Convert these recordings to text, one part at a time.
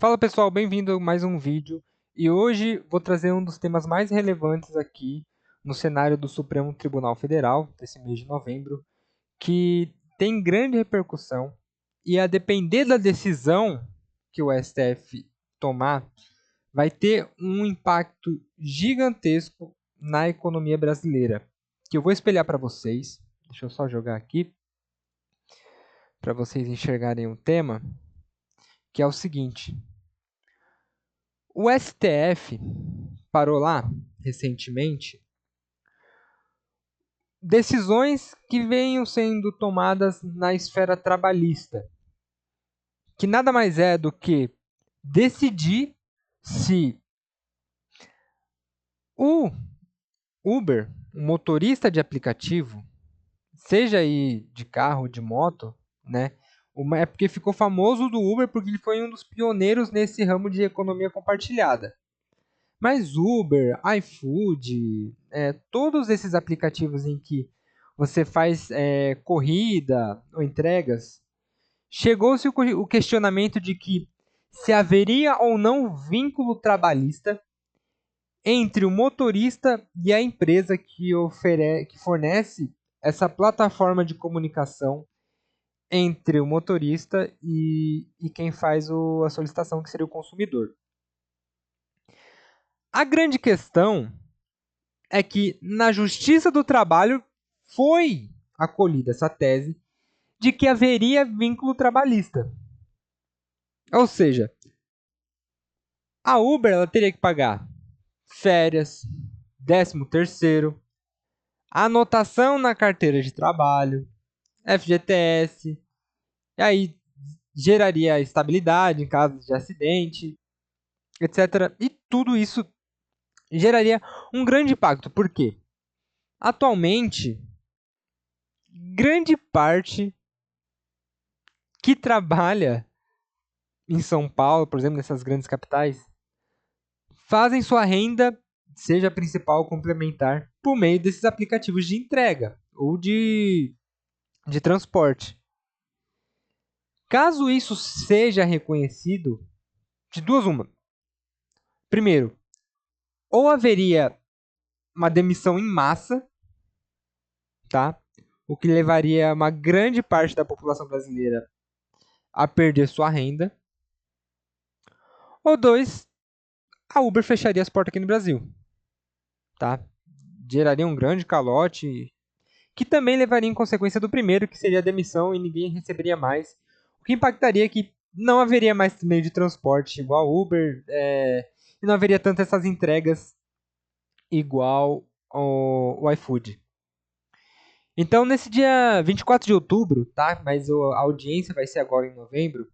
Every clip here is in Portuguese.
Fala pessoal, bem-vindo a mais um vídeo e hoje vou trazer um dos temas mais relevantes aqui no cenário do Supremo Tribunal Federal desse mês de novembro, que tem grande repercussão e a depender da decisão que o STF tomar, vai ter um impacto gigantesco na economia brasileira, que eu vou espelhar para vocês. Deixa eu só jogar aqui para vocês enxergarem o tema, que é o seguinte. O STF parou lá, recentemente, decisões que venham sendo tomadas na esfera trabalhista, que nada mais é do que decidir se o Uber, o motorista de aplicativo, seja aí de carro, de moto, né? É porque ficou famoso do Uber porque ele foi um dos pioneiros nesse ramo de economia compartilhada. Mas Uber, iFood, todos esses aplicativos em que você faz corrida ou entregas, chegou-se o questionamento de que se haveria ou não vínculo trabalhista entre o motorista e a empresa que fornece essa plataforma de comunicação entre o motorista e quem faz a solicitação, que seria o consumidor. A grande questão é que na Justiça do Trabalho foi acolhida essa tese de que haveria vínculo trabalhista. Ou seja, a Uber ela teria que pagar férias, 13º, anotação na carteira de trabalho, FGTS, e aí geraria estabilidade em caso de acidente, etc. E tudo isso geraria um grande impacto. Por quê? Atualmente, grande parte que trabalha em São Paulo, por exemplo, nessas grandes capitais, fazem sua renda, seja principal ou complementar, por meio desses aplicativos de entrega ou de transporte. Caso isso seja reconhecido, de duas uma. Primeiro, ou haveria uma demissão em massa, tá? O que levaria uma grande parte da população brasileira a perder sua renda. Ou dois, a Uber fecharia as portas aqui no Brasil, tá? Geraria um grande calote, que também levaria em consequência do primeiro, que seria a demissão e ninguém receberia mais. O que impactaria que não haveria mais meio de transporte igual Uber, e não haveria tanto essas entregas igual o iFood. Então, nesse dia 24 de outubro, tá? Mas a audiência vai ser agora em novembro,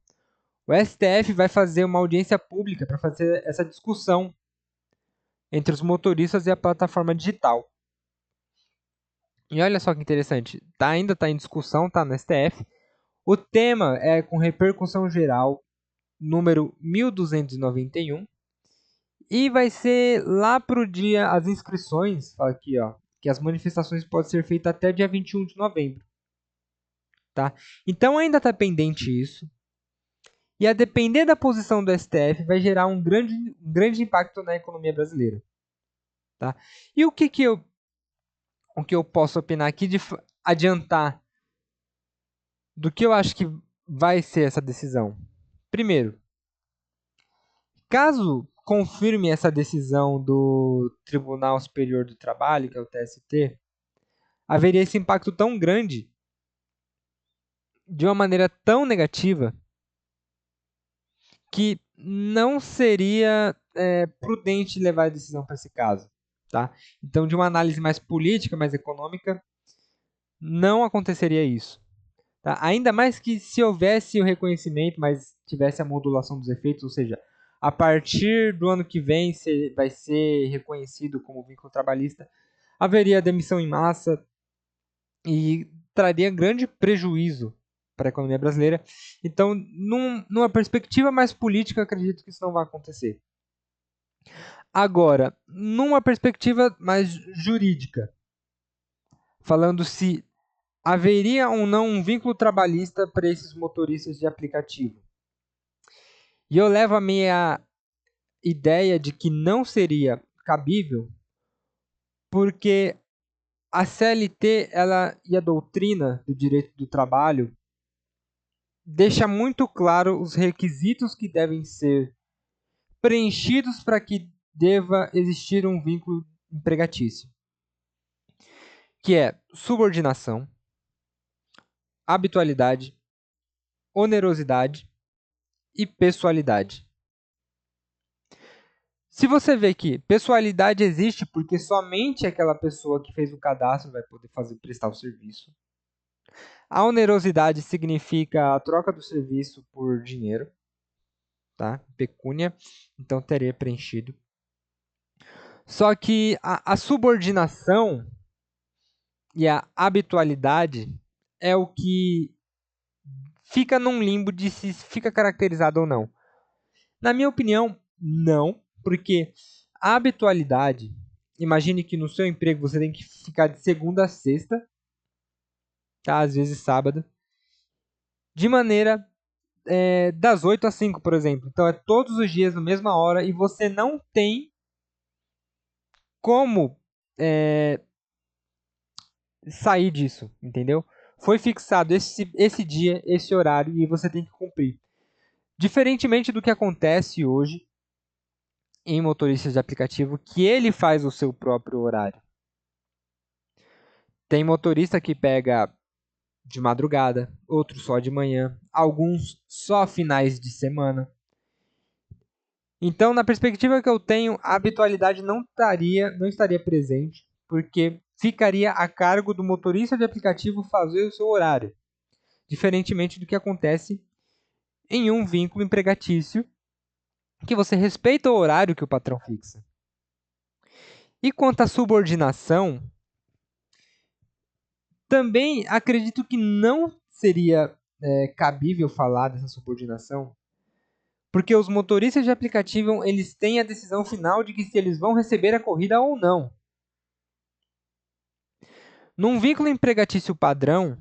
o STF vai fazer uma audiência pública para fazer essa discussão entre os motoristas e a plataforma digital. E olha só que interessante, ainda está em discussão, tá no STF. O tema é com repercussão geral, número 1291, e vai ser lá para o dia, as inscrições, fala aqui, ó, que as manifestações podem ser feitas até dia 21 de novembro. Tá? Então ainda está pendente isso, e a depender da posição do STF, vai gerar um grande impacto na economia brasileira. Tá? E o que eu posso opinar aqui de adiantar do que eu acho que vai ser essa decisão? Primeiro, caso confirme essa decisão do Tribunal Superior do Trabalho, que é o TST, haveria esse impacto tão grande, de uma maneira tão negativa, que não seria prudente levar a decisão para esse caso. Tá? Então, de uma análise mais política, mais econômica, não aconteceria isso. Tá? Ainda mais que se houvesse o reconhecimento, mas tivesse a modulação dos efeitos, ou seja, a partir do ano que vem vai ser reconhecido como vínculo trabalhista, haveria demissão em massa e traria grande prejuízo para a economia brasileira. Então, numa perspectiva mais política, acredito que isso não vai acontecer. Agora, numa perspectiva mais jurídica, falando se haveria ou não um vínculo trabalhista para esses motoristas de aplicativo. E eu levo a minha ideia de que não seria cabível porque a CLT ela, e a doutrina do direito do trabalho deixa muito claro os requisitos que devem ser preenchidos para que deva existir um vínculo empregatício, que é subordinação, habitualidade, onerosidade e pessoalidade. Se você vê que pessoalidade existe porque somente aquela pessoa que fez o cadastro vai poder prestar o serviço. A onerosidade significa a troca do serviço por dinheiro, tá? Pecúnia, então teria preenchido. Só que a subordinação e a habitualidade é o que fica num limbo de se fica caracterizado ou não. Na minha opinião, não, porque a habitualidade, imagine que no seu emprego você tem que ficar de segunda a sexta, tá? Às vezes sábado, de maneira das 8 às 5, por exemplo. Então é todos os dias na mesma hora e você não tem como sair disso, entendeu? Foi fixado esse dia, esse horário e você tem que cumprir. Diferentemente do que acontece hoje em motoristas de aplicativo, que ele faz o seu próprio horário. Tem motorista que pega de madrugada, outros só de manhã, alguns só finais de semana. Então, na perspectiva que eu tenho, a habitualidade não estaria presente, porque ficaria a cargo do motorista de aplicativo fazer o seu horário, diferentemente do que acontece em um vínculo empregatício, que você respeita o horário que o patrão fixa. E quanto à subordinação, também acredito que não seria cabível falar dessa subordinação, porque os motoristas de aplicativo eles têm a decisão final de que se eles vão receber a corrida ou não. Num vínculo empregatício padrão,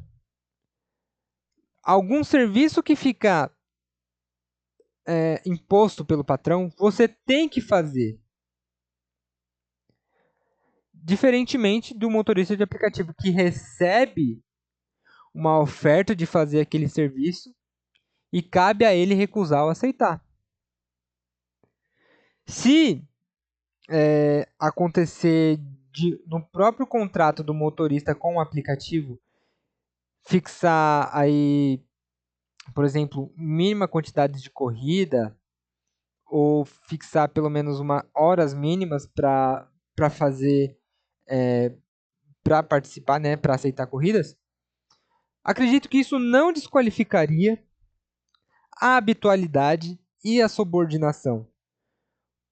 algum serviço que fica imposto pelo patrão, você tem que fazer. Diferentemente do motorista de aplicativo que recebe uma oferta de fazer aquele serviço e cabe a ele recusar ou aceitar. Se acontecer no próprio contrato do motorista com o aplicativo, fixar aí, por exemplo, mínima quantidade de corrida ou fixar pelo menos horas mínimas para fazer, para participar, né, para aceitar corridas, acredito que isso não desqualificaria a habitualidade e a subordinação.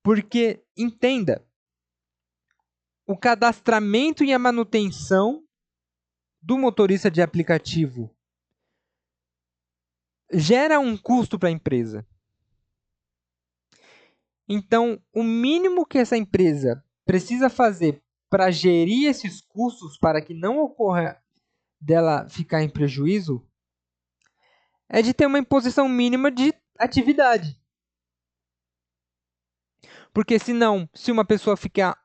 Porque, entenda, o cadastramento e a manutenção do motorista de aplicativo gera um custo para a empresa. Então, o mínimo que essa empresa precisa fazer para gerir esses custos para que não ocorra dela ficar em prejuízo é de ter uma imposição mínima de atividade. Porque senão, se uma pessoa ficar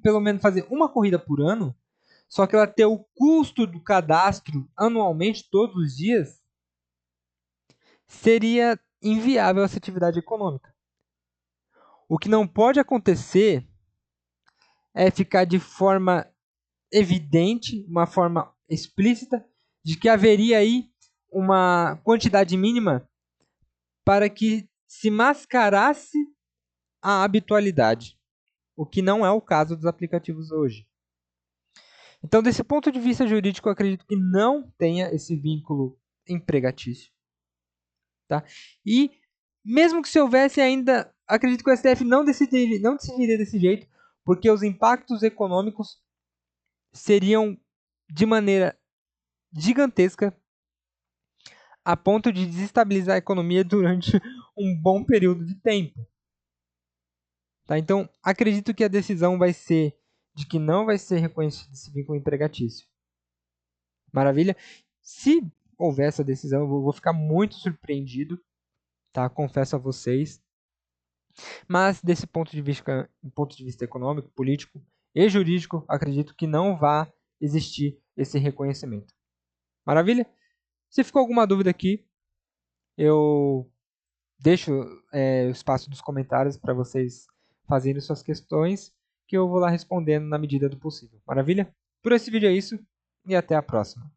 pelo menos fazer uma corrida por ano, só que ela ter o custo do cadastro anualmente, todos os dias, seria inviável essa atividade econômica. O que não pode acontecer é ficar de forma evidente, uma forma explícita, de que haveria aí uma quantidade mínima para que se mascarasse a habitualidade, o que não é o caso dos aplicativos hoje. Então, desse ponto de vista jurídico, eu acredito que não tenha esse vínculo empregatício. Tá? E, mesmo que se houvesse ainda, acredito que o STF não decidiria desse jeito, porque os impactos econômicos seriam de maneira gigantesca a ponto de desestabilizar a economia durante um bom período de tempo. Tá? Então, acredito que a decisão vai ser de que não vai ser reconhecido esse vínculo empregatício. Maravilha? Se houver essa decisão, eu vou ficar muito surpreendido. tá? Confesso a vocês. Mas, desse ponto de vista econômico, político e jurídico, acredito que não vá existir esse reconhecimento. Maravilha? Se ficou alguma dúvida aqui, eu deixo o espaço dos comentários para vocês fazerem suas questões, que eu vou lá respondendo na medida do possível. Maravilha? Por esse vídeo é isso e até a próxima.